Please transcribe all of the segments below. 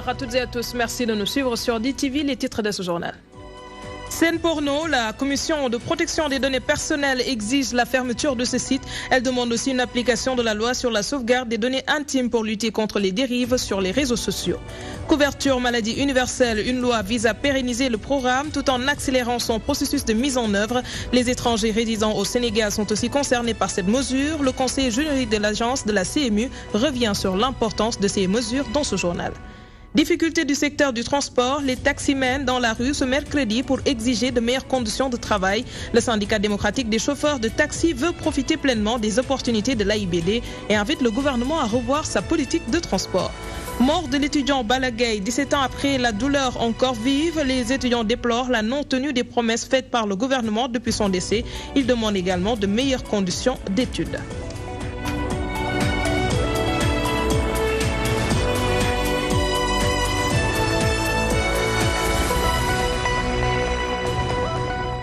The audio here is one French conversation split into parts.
Bonsoir à toutes et à tous. Merci de nous suivre sur DTV. Les titres de ce journal. Scène porno, la commission de protection des données personnelles exige la fermeture de ce site. Elle demande aussi une application de la loi sur la sauvegarde des données intimes pour lutter contre les dérives sur les réseaux sociaux. Couverture maladie universelle, une loi vise à pérenniser le programme tout en accélérant son processus de mise en œuvre. Les étrangers résidant au Sénégal sont aussi concernés par cette mesure. Le conseil juridique de l'agence de la CMU revient sur l'importance de ces mesures dans ce journal. Difficulté du secteur du transport, les taximens dans la rue ce mercredi pour exiger de meilleures conditions de travail. Le syndicat démocratique des chauffeurs de taxi veut profiter pleinement des opportunités de l'AIBD et invite le gouvernement à revoir sa politique de transport. Mort de l'étudiant Balagay, 17 ans après la douleur encore vive, les étudiants déplorent la non-tenue des promesses faites par le gouvernement depuis son décès. Ils demandent également de meilleures conditions d'études.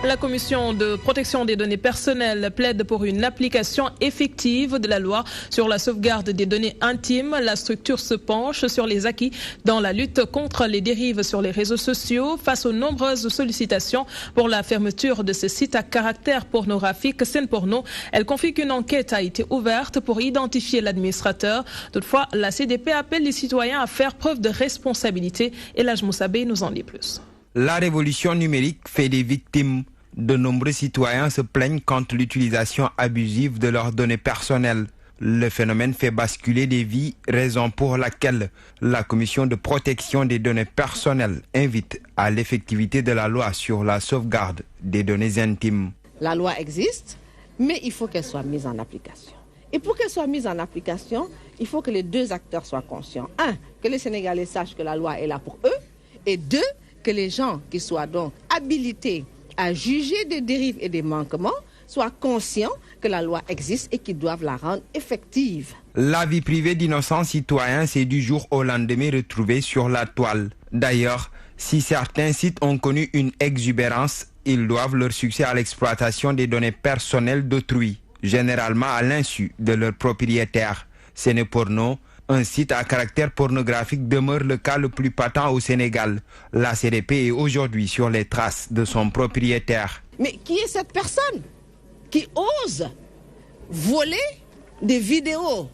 La commission de protection des données personnelles plaide pour une application effective de la loi sur la sauvegarde des données intimes. La structure se penche sur les acquis dans la lutte contre les dérives sur les réseaux sociaux face aux nombreuses sollicitations pour la fermeture de ce site à caractère pornographique Scène Porno. Elle confie qu'une enquête a été ouverte pour identifier l'administrateur. Toutefois, la CDP appelle les citoyens à faire preuve de responsabilité. Et Elhadj Moussabé nous en dit plus. La révolution numérique fait des victimes. De nombreux citoyens se plaignent contre l'utilisation abusive de leurs données personnelles. Le phénomène fait basculer des vies, raison pour laquelle la commission de protection des données personnelles invite à l'effectivité de la loi sur la sauvegarde des données intimes. La loi existe, mais il faut qu'elle soit mise en application. Et pour qu'elle soit mise en application, il faut que les deux acteurs soient conscients. Un, que les Sénégalais sachent que la loi est là pour eux. Et deux, que les gens qui soient donc habilités à juger des dérives et des manquements soient conscients que la loi existe et qu'ils doivent la rendre effective. La vie privée d'innocents citoyens s'est du jour au lendemain retrouvée sur la toile. D'ailleurs, si certains sites ont connu une exubérance, ils doivent leur succès à l'exploitation des données personnelles d'autrui, généralement à l'insu de leurs propriétaires. Scène Porno, un site à caractère pornographique, demeure le cas le plus patent au Sénégal. La CDP est aujourd'hui sur les traces de son propriétaire. Mais qui est cette personne qui ose voler des vidéos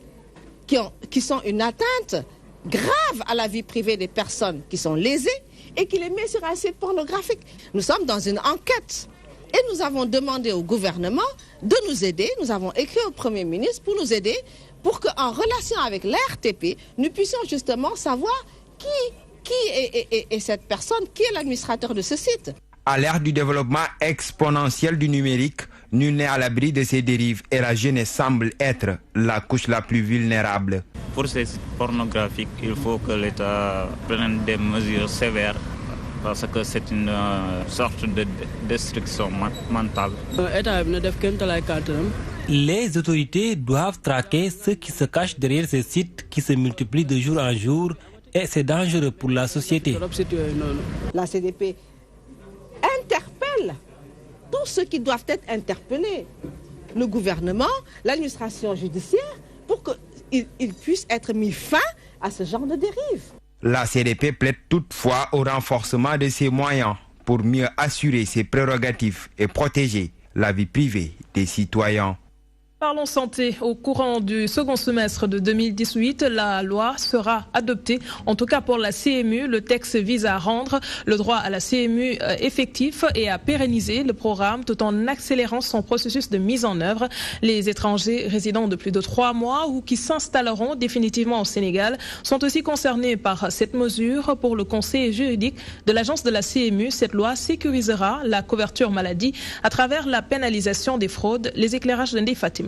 qui sont une atteinte grave à la vie privée des personnes qui sont lésées et qui les met sur un site pornographique? Nous sommes dans une enquête et nous avons demandé au gouvernement de nous aider. Nous avons écrit au Premier ministre pour nous aider, pour qu'en relation avec l'RTP, nous puissions justement savoir qui est cette personne, qui est l'administrateur de ce site. À l'ère du développement exponentiel du numérique, nul n'est à l'abri de ces dérives et la jeunesse semble être la couche la plus vulnérable. Pour ces sites pornographiques, il faut que l'État prenne des mesures sévères parce que c'est une sorte de destruction mentale. Les autorités doivent traquer ceux qui se cachent derrière ces sites qui se multiplient de jour en jour et c'est dangereux pour la société. La CDP interpelle tous ceux qui doivent être interpellés. Le gouvernement, l'administration judiciaire, pour qu'ils puissent être mis fin à ce genre de dérive. La CDP plaide toutefois au renforcement de ses moyens pour mieux assurer ses prérogatives et protéger la vie privée des citoyens. Parlons santé. Au courant du second semestre de 2018, la loi sera adoptée. En tout cas pour la CMU, le texte vise à rendre le droit à la CMU effectif et à pérenniser le programme tout en accélérant son processus de mise en œuvre. Les étrangers résidant de plus de 3 mois ou qui s'installeront définitivement au Sénégal sont aussi concernés par cette mesure. Pour le conseil juridique de l'agence de la CMU, cette loi sécurisera la couverture maladie à travers la pénalisation des fraudes. Les éclairages d'Andy Fatimlo.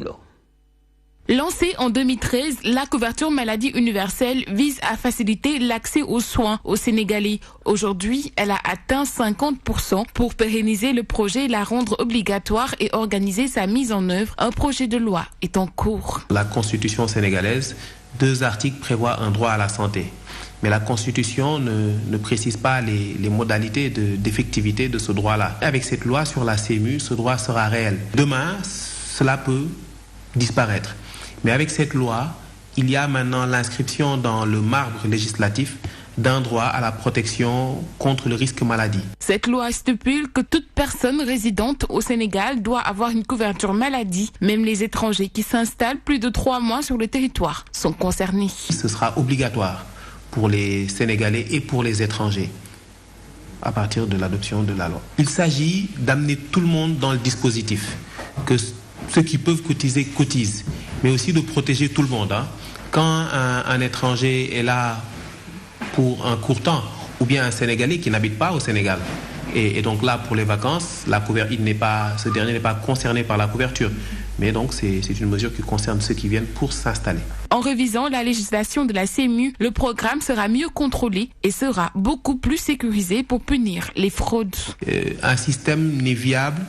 Lancée en 2013, la couverture maladie universelle vise à faciliter l'accès aux soins aux Sénégalais. Aujourd'hui, elle a atteint 50%. Pour pérenniser le projet, la rendre obligatoire et organiser sa mise en œuvre, un projet de loi est en cours. La Constitution sénégalaise, 2 articles prévoient un droit à la santé. Mais la Constitution ne précise pas les modalités d'effectivité de ce droit-là. Avec cette loi sur la CMU, ce droit sera réel. Demain, cela peut disparaître. Mais avec cette loi, il y a maintenant l'inscription dans le marbre législatif d'un droit à la protection contre le risque maladie. Cette loi stipule que toute personne résidente au Sénégal doit avoir une couverture maladie. Même les étrangers qui s'installent plus de 3 mois sur le territoire sont concernés. Ce sera obligatoire pour les Sénégalais et pour les étrangers à partir de l'adoption de la loi. Il s'agit d'amener tout le monde dans le dispositif, que ceux qui peuvent cotiser cotisent, mais aussi de protéger tout le monde. Quand un étranger est là pour un court temps, ou bien un Sénégalais qui n'habite pas au Sénégal, et donc là pour les vacances, ce dernier n'est pas concerné par la couverture. Mais donc c'est une mesure qui concerne ceux qui viennent pour s'installer. En révisant la législation de la CMU, le programme sera mieux contrôlé et sera beaucoup plus sécurisé pour punir les fraudes. Un système n'est viable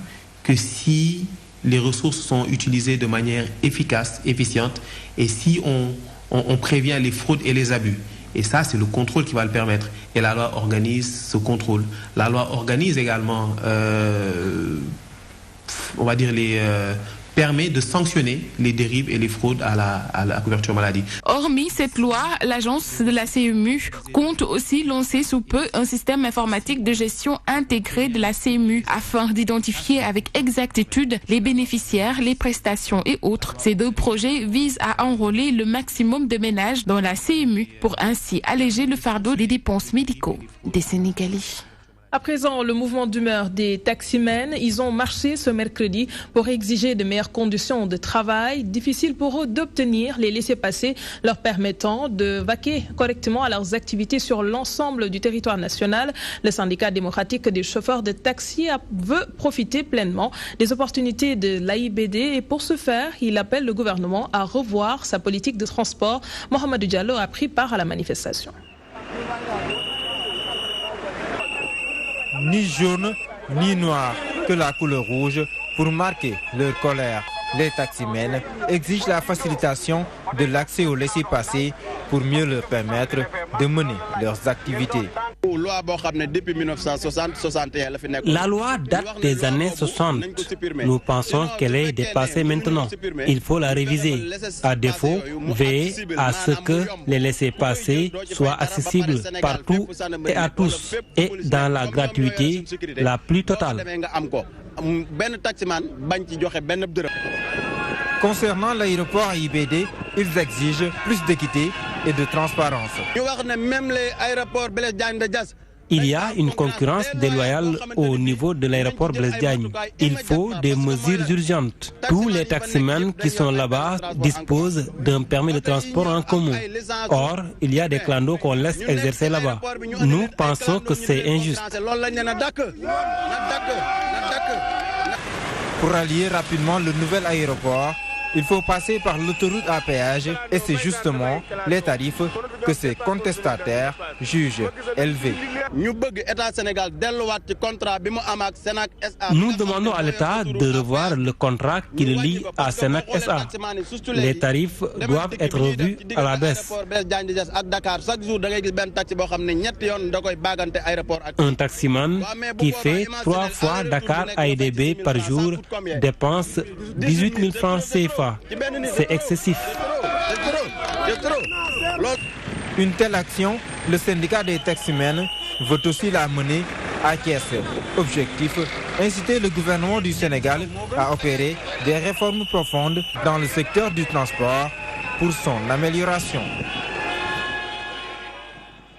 que si les ressources sont utilisées de manière efficace, efficiente, et si on prévient les fraudes et les abus. Et ça, c'est le contrôle qui va le permettre. Et la loi organise ce contrôle. La loi organise également, permet de sanctionner les dérives et les fraudes à la couverture maladie. Hormis cette loi, l'agence de la CMU compte aussi lancer sous peu un système informatique de gestion intégré de la CMU afin d'identifier avec exactitude les bénéficiaires, les prestations et autres. Ces 2 projets visent à enrôler le maximum de ménages dans la CMU pour ainsi alléger le fardeau des dépenses médicaux des Sénégalais. À présent, le mouvement d'humeur des taximens, ils ont marché ce mercredi pour exiger de meilleures conditions de travail. Difficile pour eux d'obtenir les laissez-passer leur permettant de vaquer correctement à leurs activités sur l'ensemble du territoire national. Le syndicat démocratique des chauffeurs de taxi veut profiter pleinement des opportunités de l'AIBD et pour ce faire, il appelle le gouvernement à revoir sa politique de transport. Mohamed Diallo a pris part à la manifestation. Ni jaune, ni noir, que la couleur rouge pour marquer leur colère. Les taximens exigent la facilitation de l'accès aux laissez-passer pour mieux leur permettre de mener leurs activités. La loi date des années 60. Nous pensons qu'elle est dépassée maintenant. Il faut la réviser. À défaut, veiller à ce que les laissez-passer soient accessibles partout et à tous et dans la gratuité la plus totale. Concernant l'aéroport AIBD, ils exigent plus d'équité et de transparence. Il y a une concurrence déloyale au niveau de l'aéroport Blaise Diagne. Il faut des mesures urgentes. Tous les taximens qui sont là-bas disposent d'un permis de transport en commun. Or, il y a des clandos qu'on laisse exercer là-bas. Nous pensons que c'est injuste. Pour allier rapidement le nouvel aéroport, il faut passer par l'autoroute à péage et c'est justement les tarifs que ces contestataires jugent élevés. Nous demandons à l'État de revoir le contrat qui le lie à Senac SA. Les tarifs doivent être revus à la baisse. Un taximan qui fait 3 fois Dakar AIBD par jour dépense 18 000 francs CFA. C'est excessif. Une telle action, le syndicat des taximens veut aussi la mener à Thiès. Objectif, inciter le gouvernement du Sénégal à opérer des réformes profondes dans le secteur du transport pour son amélioration.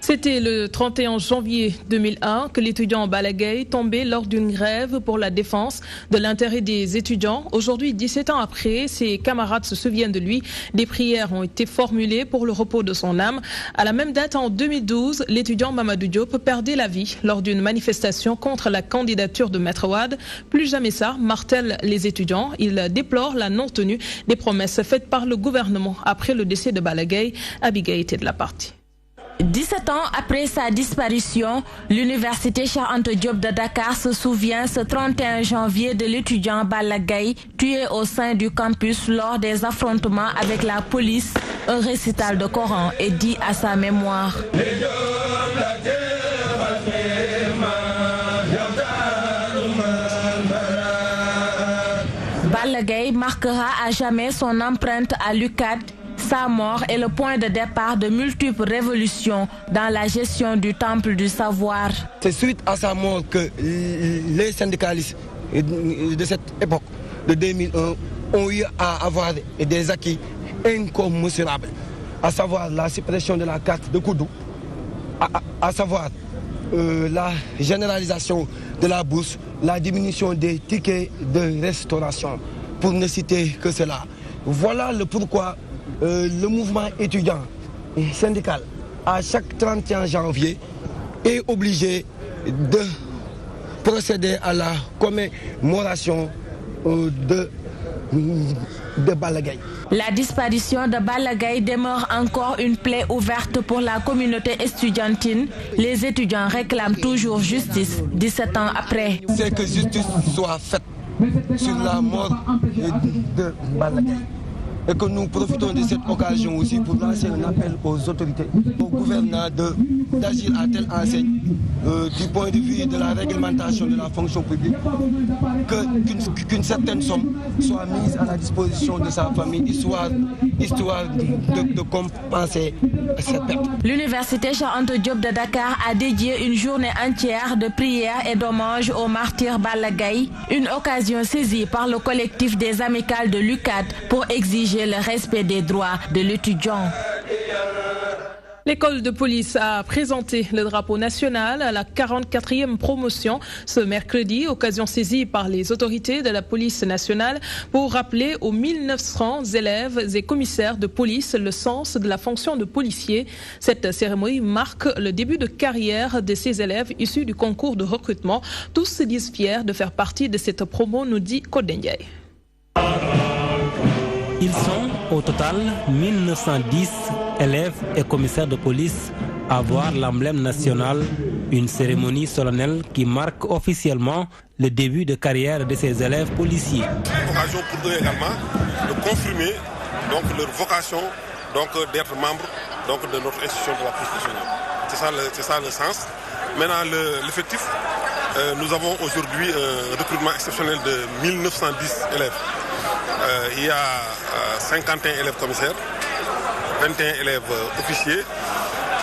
C'était le 31 janvier 2001 que l'étudiant Balagay tombait lors d'une grève pour la défense de l'intérêt des étudiants. Aujourd'hui, 17 ans après, ses camarades se souviennent de lui. Des prières ont été formulées pour le repos de son âme. À la même date, en 2012, l'étudiant Mamadou Diop perdait la vie lors d'une manifestation contre la candidature de Maître Wade. Plus jamais ça, martèlent les étudiants. Ils déplorent la non-tenue des promesses faites par le gouvernement après le décès de Balagay. Abigail était de la partie. 17 ans après sa disparition, l'université Cheikh Anta Diop de Dakar se souvient ce 31 janvier de l'étudiant Balagay tué au sein du campus lors des affrontements avec la police. Un récital de Coran est dit à sa mémoire. Balagay marquera à jamais son empreinte à l'UCAD. Sa mort est le point de départ de multiples révolutions dans la gestion du temple du savoir. C'est suite à sa mort que les syndicalistes de cette époque, de 2001, ont eu à avoir des acquis incommensurables, à savoir la suppression de la carte de Koudou, à savoir la généralisation de la bourse, la diminution des tickets de restauration, pour ne citer que cela. Voilà le pourquoi le mouvement étudiant et syndical, à chaque 31 janvier, est obligé de procéder à la commémoration de Balla Gaye. La disparition de Balla Gaye demeure encore une plaie ouverte pour la communauté estudiantine. Les étudiants réclament toujours justice 17 ans après. C'est que justice soit faite sur la mort de Balla Gaye. Et que nous profitons de cette occasion aussi pour lancer un appel aux autorités, aux gouvernants d'agir à telle enseigne du point de vue de la réglementation de la fonction publique, qu'une certaine somme soit mise à la disposition de sa famille, histoire de compenser cette perte. L'université Cheikh Anta Diop de Dakar a dédié une journée entière de prières et d'hommages au martyr Balla Gaye, une occasion saisie par le collectif des amicales de l'UCAD pour exiger le respect des droits de l'étudiant. L'école de police a présenté le drapeau national à la 44e promotion ce mercredi, occasion saisie par les autorités de la police nationale pour rappeler aux 1900 élèves et commissaires de police le sens de la fonction de policier. Cette cérémonie marque le début de carrière de ces élèves issus du concours de recrutement. Tous se disent fiers de faire partie de cette promo, nous dit Kodendiaï. Ils sont au total 1910 élèves et commissaires de police à voir l'emblème national, une cérémonie solennelle qui marque officiellement le début de carrière de ces élèves policiers. Occasion pour eux également de confirmer donc, leur vocation d'être membres de notre institution de la police nationale. C'est ça le sens. Maintenant, l'effectif, nous avons aujourd'hui un recrutement exceptionnel de 1910 élèves. Il y a 51 élèves commissaires, 21 élèves officiers,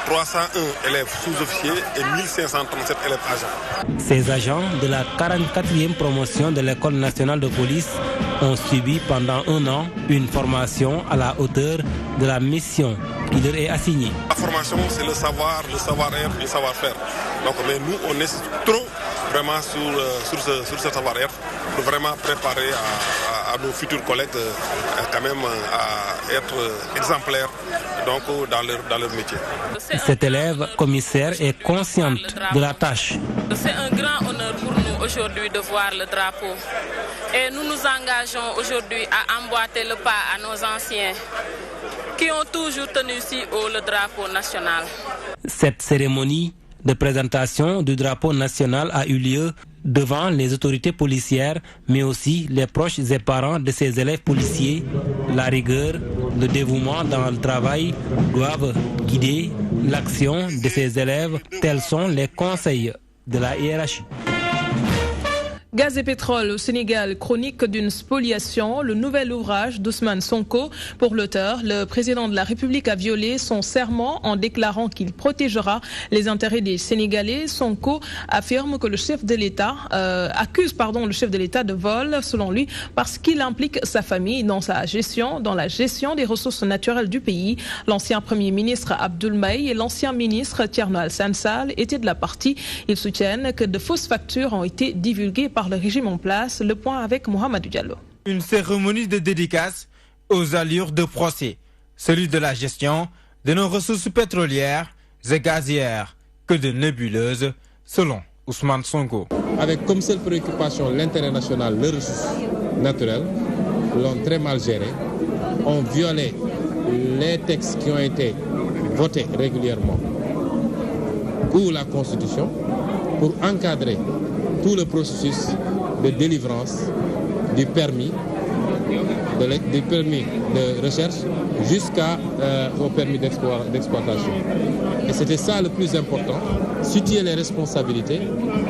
301 élèves sous-officiers et 1537 élèves agents. Ces agents de la 44e promotion de l'École nationale de police ont subi pendant un an une formation à la hauteur de la mission qui leur est assignée. La formation, c'est le savoir, le savoir-être, le savoir-faire. Donc, mais nous, on est trop vraiment sur ce savoir-être pour vraiment préparer à nos futurs collègues quand même à être exemplaires donc, dans leur métier. Cet élève commissaire est consciente de la tâche. C'est un grand honneur pour nous aujourd'hui de voir le drapeau. Et nous nous engageons aujourd'hui à emboîter le pas à nos anciens qui ont toujours tenu si haut le drapeau national. Cette cérémonie de présentation du drapeau national a eu lieu devant les autorités policières, mais aussi les proches et parents de ces élèves policiers. La rigueur, le dévouement dans le travail doivent guider l'action de ces élèves. Tels sont les conseils de la hiérarchie. Gaz et pétrole au Sénégal, chronique d'une spoliation, le nouvel ouvrage d'Ousmane Sonko. Pour l'auteur, le président de la République a violé son serment en déclarant qu'il protégera les intérêts des Sénégalais. Sonko affirme que le chef de l'État accuse le chef de l'État de vol, selon lui, parce qu'il implique sa famille dans la gestion des ressources naturelles du pays. L'ancien premier ministre Abdoul Mbaye et l'ancien ministre Thierno Alassane Sall étaient de la partie. Ils soutiennent que de fausses factures ont été divulguées par le régime en place. Le point avec Mohamedou Diallo. Une cérémonie de dédicace aux allures de procès, celui de la gestion de nos ressources pétrolières et gazières que de nébuleuses, selon Ousmane Sonko. Avec comme seule préoccupation l'intérêt national, les ressources naturelles, l'ont très mal géré, ont violé les textes qui ont été votés régulièrement ou la Constitution pour encadrer tout le processus de délivrance du permis de recherche jusqu'au permis d'exploitation. Et c'était ça le plus important, situer les responsabilités,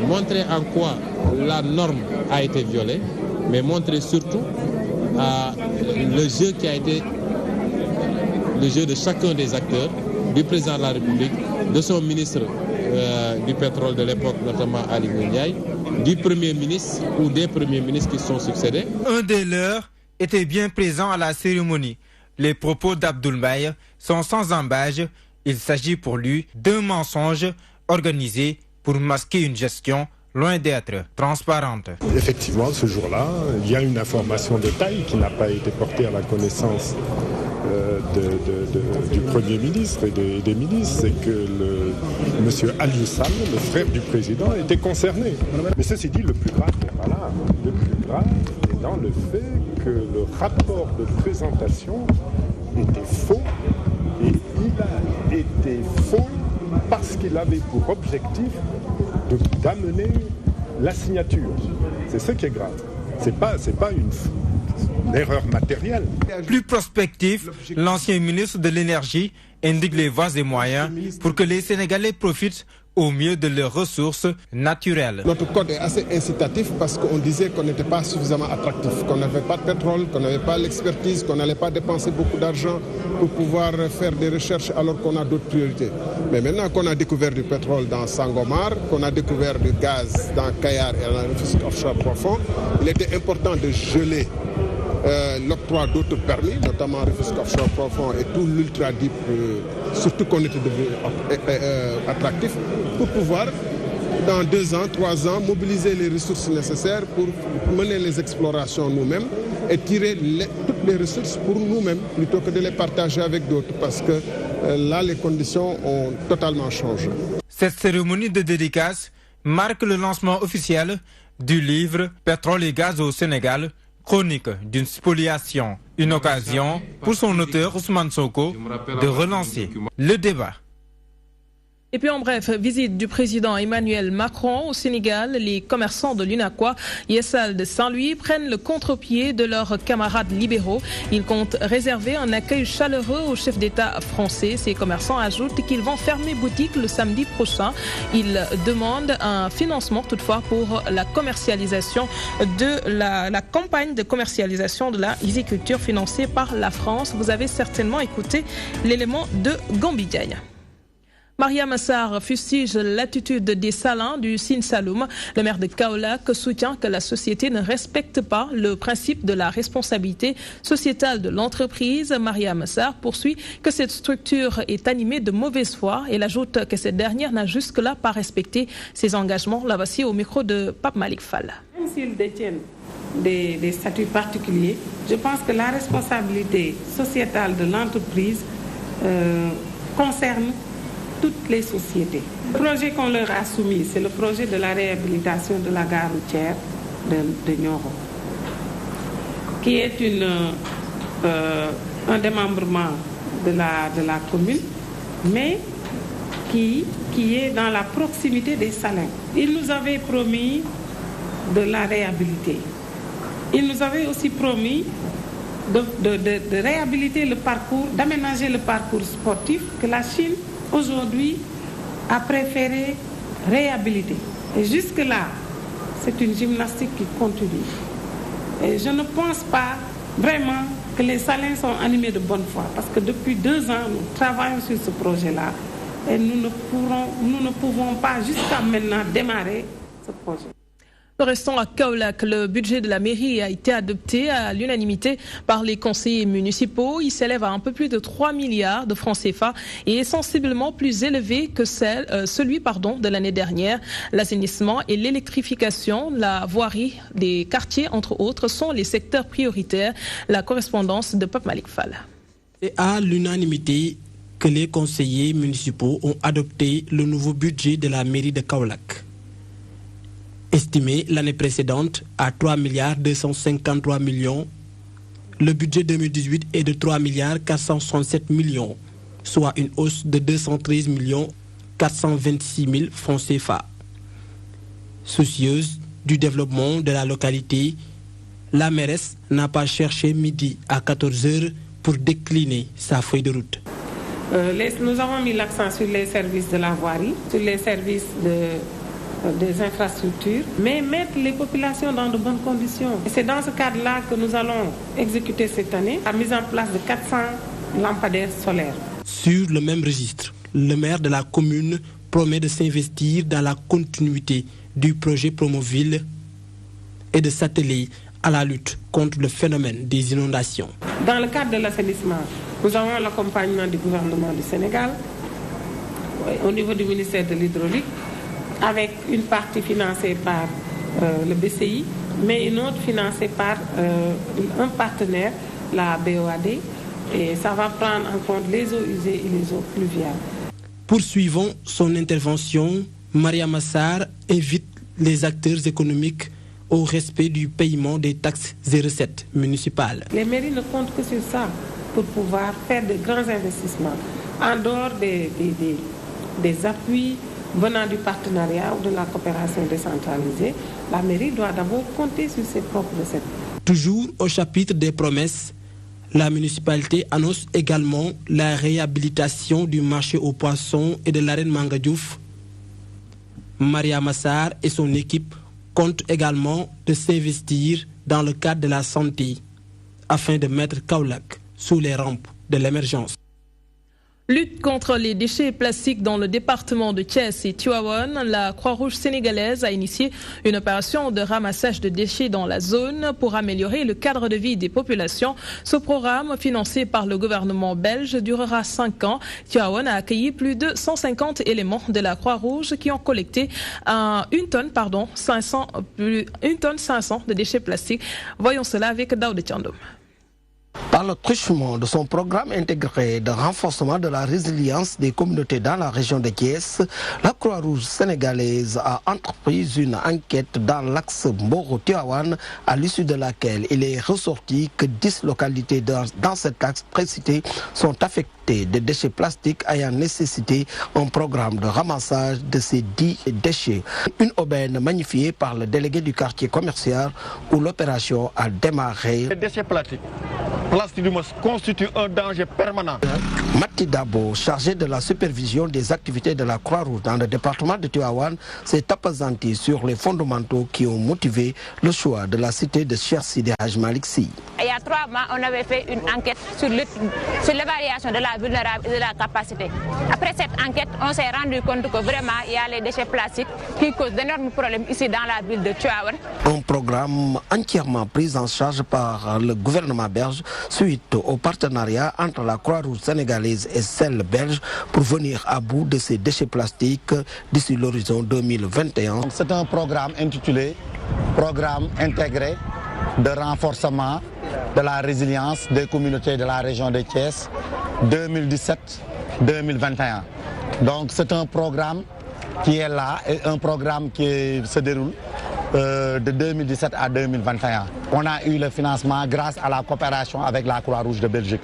montrer en quoi la norme a été violée, mais montrer surtout le jeu qui a été le jeu de chacun des acteurs, du président de la République, de son ministre du pétrole de l'époque, notamment Ali Ndiaye, du Premier ministre ou des premiers ministres qui sont succédés. Un des leurs était bien présent à la cérémonie. Les propos d'Abdoul Mbaye sont sans embâche. Il s'agit pour lui d'un mensonge organisé pour masquer une gestion loin d'être transparente. Effectivement, ce jour-là, il y a une information de taille qui n'a pas été portée à la connaissance du Premier ministre et des ministres, c'est que M. Aliou Sall, le frère du président, était concerné. Mais ceci dit, le plus grave n'est pas là. Le plus grave est dans le fait que le rapport de présentation était faux, et il a été faux parce qu'il avait pour objectif d'amener la signature. C'est ce qui est grave. C'est pas une erreur matérielle. Plus prospectif, l'ancien ministre de l'Énergie indique les voies et moyens pour que les Sénégalais profitent au mieux de leurs ressources naturelles. Notre code est assez incitatif parce qu'on disait qu'on n'était pas suffisamment attractif, qu'on n'avait pas de pétrole, qu'on n'avait pas l'expertise, qu'on n'allait pas dépenser beaucoup d'argent pour pouvoir faire des recherches alors qu'on a d'autres priorités. Mais maintenant qu'on a découvert du pétrole dans Sangomar, qu'on a découvert du gaz dans Kayar et dans le Rufisque offshore profond, il était important de geler l'octroi d'autres permis, notamment Rufisque offshore profond et tout l'ultra deep, surtout qu'on était devenu attractif, pour pouvoir, dans 2 ans, 3 ans, mobiliser les ressources nécessaires pour mener les explorations nous-mêmes et tirer toutes les ressources pour nous-mêmes, plutôt que de les partager avec d'autres, parce que là, les conditions ont totalement changé. Cette cérémonie de dédicace marque le lancement officiel du livre « Pétrole et gaz au Sénégal », chronique d'une spoliation, une occasion pour son auteur Ousmane Sonko de relancer le débat. Et puis en bref, visite du président Emmanuel Macron au Sénégal. Les commerçants de l'UNACOIS, Yessal de Saint-Louis, prennent le contre-pied de leurs camarades libéraux. Ils comptent réserver un accueil chaleureux au chef d'État français. Ces commerçants ajoutent qu'ils vont fermer boutique le samedi prochain. Ils demandent un financement toutefois pour la commercialisation de la campagne de commercialisation de la riziculture financée par la France. Vous avez certainement écouté l'élément de Gambidiaï. Mariama Sarr fustige l'attitude des Salins du Sine Saloum. Le maire de Kaolack soutient que la société ne respecte pas le principe de la responsabilité sociétale de l'entreprise. Mariama Sarr poursuit que cette structure est animée de mauvaise foi. Elle ajoute que cette dernière n'a jusque-là pas respecté ses engagements. La voici au micro de Pape Malik Fall. Même s'ils détiennent des statuts particuliers, je pense que la responsabilité sociétale de l'entreprise concerne toutes les sociétés. Le projet qu'on leur a soumis, c'est le projet de la réhabilitation de la gare routière de Nioro, qui est un démembrement de la commune, mais qui est dans la proximité des Salins. Ils nous avaient promis de la réhabiliter. Ils nous avaient aussi promis de réhabiliter le parcours, d'aménager le parcours sportif que la Chine aujourd'hui a préféré réhabiliter. Et jusque-là, c'est une gymnastique qui continue. Et je ne pense pas vraiment que les Salins sont animés de bonne foi, parce que depuis 2 ans, nous travaillons sur ce projet-là et nous ne pouvons pas jusqu'à maintenant démarrer ce projet. Restons à Kaolack. Le budget de la mairie a été adopté à l'unanimité par les conseillers municipaux. Il s'élève à un peu plus de 3 milliards de francs CFA et est sensiblement plus élevé que celui de l'année dernière. L'assainissement et l'électrification, la voirie des quartiers, entre autres, sont les secteurs prioritaires. La correspondance de Pape Malik Fall. C'est à l'unanimité que les conseillers municipaux ont adopté le nouveau budget de la mairie de Kaolack. Estimé l'année précédente à 3 253 millions, le budget 2018 est de 3 467 millions, soit une hausse de 213 426 000 francs CFA. Soucieuse du développement de la localité, la mairesse n'a pas cherché midi à 14 h pour décliner sa feuille de route. Nous avons mis l'accent sur les services de la voirie, sur les services des infrastructures, mais mettre les populations dans de bonnes conditions. Et c'est dans ce cadre-là que nous allons exécuter cette année la mise en place de 400 lampadaires solaires. Sur le même registre, le maire de la commune promet de s'investir dans la continuité du projet Promoville et de s'atteler à la lutte contre le phénomène des inondations. Dans le cadre de l'assainissement, nous avons l'accompagnement du gouvernement du Sénégal au niveau du ministère de l'Hydraulique, avec une partie financée par le BCI, mais une autre financée par un partenaire, la BOAD, et ça va prendre en compte les eaux usées et les eaux pluviales. Poursuivant son intervention, Maria Massar invite les acteurs économiques au respect du paiement des taxes et recettes municipales. Les mairies ne comptent que sur ça pour pouvoir faire de grands investissements. En dehors des appuis venant du partenariat ou de la coopération décentralisée, la mairie doit d'abord compter sur ses propres recettes. Toujours au chapitre des promesses, la municipalité annonce également la réhabilitation du marché aux poissons et de l'arène Manga Diouf. Maria Massar et son équipe comptent également de s'investir dans le cadre de la santé afin de mettre Kaolack sous les rampes de l'émergence. Lutte contre les déchets plastiques dans le département de Thiès et Tivaouane, la Croix-Rouge sénégalaise a initié une opération de ramassage de déchets dans la zone pour améliorer le cadre de vie des populations. Ce programme, financé par le gouvernement belge, durera 5 ans. Tivaouane a accueilli plus de 150 éléments de la Croix-Rouge qui ont collecté 1 tonne 500 de déchets plastiques. Voyons cela avec Daoud Tiandoum. Par le truchement de son programme intégré de renforcement de la résilience des communautés dans la région de Thiès, la Croix-Rouge sénégalaise a entrepris une enquête dans l'axe Mboro-Tivaouane, à l'issue de laquelle il est ressorti que 10 localités dans cet axe précité sont affectées de déchets plastiques ayant nécessité un programme de ramassage de ces 10 déchets. Une aubaine magnifiée par le délégué du quartier commercial où l'opération a démarré. Les déchets plastiques constituent un danger permanent. Mati Dabo, chargé de la supervision des activités de la Croix-Rouge dans le département de Tivaouane, s'est appesanti sur les fondamentaux qui ont motivé le choix de la cité de Cheikh Sidi Hadj Malick Sy. Il y a 3 mois, on avait fait une enquête sur l'évaluation de la vulnérabilité et de la capacité. Après cette enquête, on s'est rendu compte que vraiment il y a les déchets plastiques qui causent d'énormes problèmes ici dans la ville de Tivaouane. Un programme entièrement pris en charge par le gouvernement belge suite au partenariat entre la Croix-Rouge sénégalaise et celle belge pour venir à bout de ces déchets plastiques d'ici l'horizon 2021. C'est un programme intitulé Programme intégré de renforcement de la résilience des communautés de la région de Thiès 2017-2021. Donc c'est un programme qui est là et un programme qui se déroule de 2017 à 2021. On a eu le financement grâce à la coopération avec la Croix-Rouge de Belgique.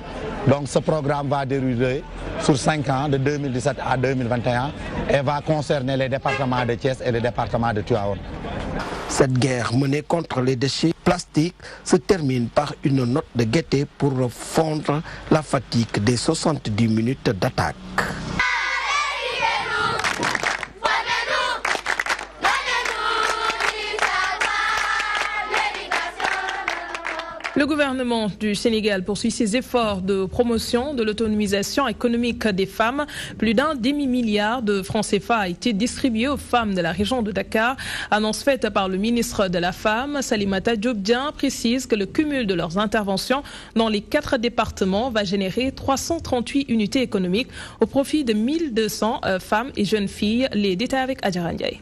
Donc ce programme va dérouler sur 5 ans, de 2017 à 2021, et va concerner les départements de Thiès et les départements de Tivaouane. Cette guerre menée contre les déchets plastiques se termine par une note de gaieté pour fondre la fatigue des 70 minutes d'attaque. Le gouvernement du Sénégal poursuit ses efforts de promotion de l'autonomisation économique des femmes. Plus d'un demi-milliard de francs CFA a été distribué aux femmes de la région de Dakar. Annonce faite par le ministre de la Femme, Salimata Diop Dieng, précise que le cumul de leurs interventions dans les 4 départements va générer 338 unités économiques au profit de 1200 femmes et jeunes filles. Les détails avec Adjara Ndiaye.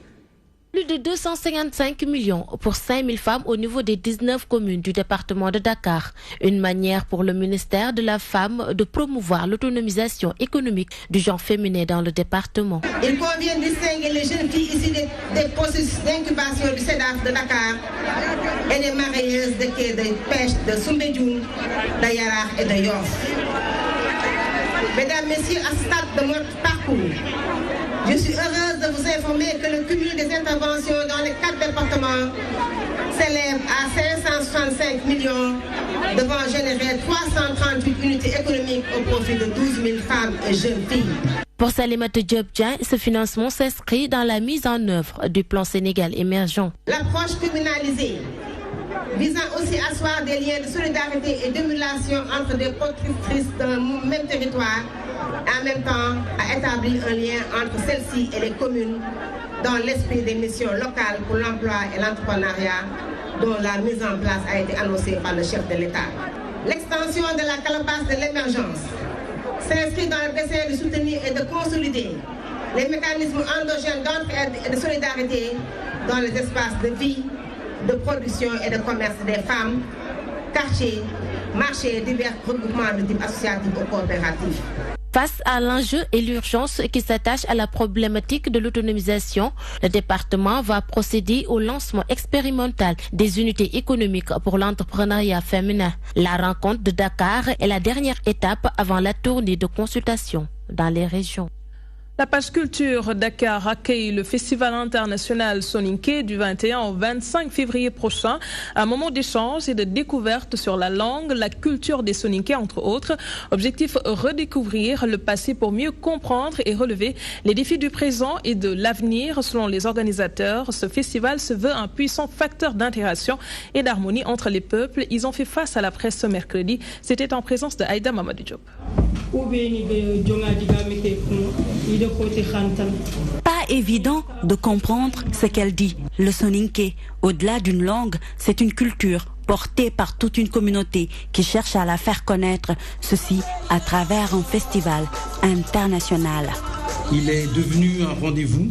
Plus de 255 millions pour 5000 femmes au niveau des 19 communes du département de Dakar. Une manière pour le ministère de la Femme de promouvoir l'autonomisation économique du genre féminin dans le département. Il convient de distinguer les jeunes filles ici des processus d'incubation du CEDAF de Dakar et des marailleuses de quai de pêche de Soumbédioune, de Yarar et de Yoff. Mesdames, Messieurs, à ce stade de notre parcours, je suis heureuse de vous informer que le cumul des interventions dans les 4 départements s'élève à 565 millions, devant générer 338 unités économiques au profit de 12 000 femmes et jeunes filles. Pour Salimata Diop Dieng, ce financement s'inscrit dans la mise en œuvre du plan Sénégal émergent. L'approche communalisée visant aussi à asseoir des liens de solidarité et d'émulation entre des productrices d'un même territoire, et en même temps à établir un lien entre celles-ci et les communes dans l'esprit des missions locales pour l'emploi et l'entrepreneuriat dont la mise en place a été annoncée par le chef de l'État. L'extension de la calebasse de l'émergence s'inscrit dans le dessein de soutenir et de consolider les mécanismes endogènes d'entraide et de solidarité dans les espaces de vie, de production et de commerce des femmes, quartiers, marchés et divers regroupements de type associatif ou coopératif. Face à l'enjeu et l'urgence qui s'attachent à la problématique de l'autonomisation, le département va procéder au lancement expérimental des unités économiques pour l'entrepreneuriat féminin. La rencontre de Dakar est la dernière étape avant la tournée de consultation dans les régions. La page culture Dakar accueille le Festival international Soninké du 21 au 25 février prochain, un moment d'échange et de découverte sur la langue, la culture des Soninké entre autres. Objectif, redécouvrir le passé pour mieux comprendre et relever les défis du présent et de l'avenir. Selon les organisateurs, ce festival se veut un puissant facteur d'intégration et d'harmonie entre les peuples. Ils ont fait face à la presse ce mercredi. C'était en présence de Aïda Mamadou Diop. Pas évident de comprendre ce qu'elle dit. Le soninké, au-delà d'une langue, c'est une culture portée par toute une communauté qui cherche à la faire connaître, ceci à travers un festival international. Il est devenu un rendez-vous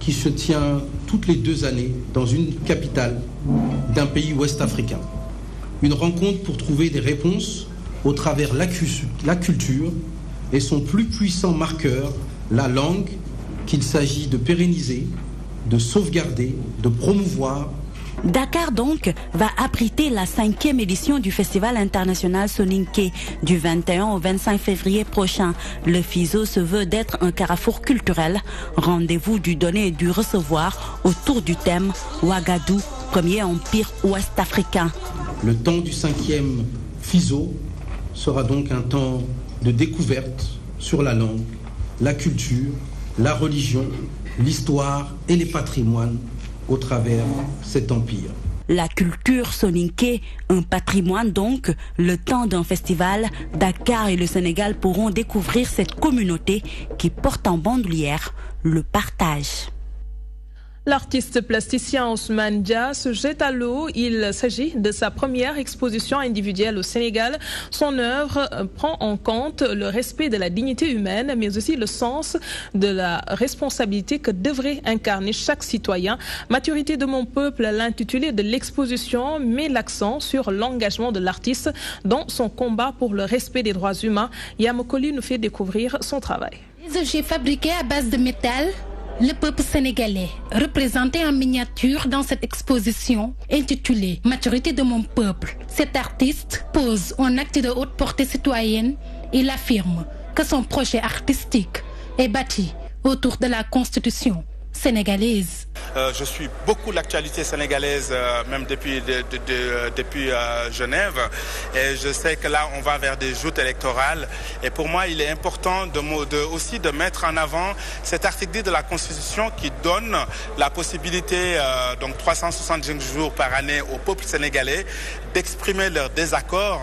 qui se tient toutes les 2 années dans une capitale d'un pays ouest-africain. Une rencontre pour trouver des réponses au travers la culture et son plus puissant marqueur, la langue, qu'il s'agit de pérenniser, de sauvegarder, de promouvoir. Dakar donc va abriter la 5e édition du Festival international Soninké du 21 au 25 février prochain. Le FISO se veut d'être un carrefour culturel, rendez-vous du donner et du recevoir autour du thème Ouagadougou, premier empire ouest-africain. Le temps du 5e FISO sera donc un temps de découverte sur la langue, la culture, la religion, l'histoire et les patrimoines au travers cet empire. La culture soninké, un patrimoine donc, le temps d'un festival, Dakar et le Sénégal pourront découvrir cette communauté qui porte en bandoulière le partage. L'artiste plasticien Ousmane Dia se jette à l'eau. Il s'agit de sa première exposition individuelle au Sénégal. Son œuvre prend en compte le respect de la dignité humaine, mais aussi le sens de la responsabilité que devrait incarner chaque citoyen. Maturité de mon peuple, l'intitulé de l'exposition met l'accent sur l'engagement de l'artiste dans son combat pour le respect des droits humains. Yamokoli nous fait découvrir son travail. Les objets fabriqués à base de métal, le peuple sénégalais, représenté en miniature dans cette exposition intitulée « Maturité de mon peuple ». Cet artiste pose un acte de haute portée citoyenne. Il affirme que son projet artistique est bâti autour de la Constitution sénégalaise. Je suis beaucoup l'actualité sénégalaise, même depuis Genève. Et je sais que là, on va vers des joutes électorales. Et pour moi, il est important aussi de mettre en avant cet article de la Constitution qui donne la possibilité, donc 365 jours par année au peuple sénégalais, d'exprimer leur désaccord.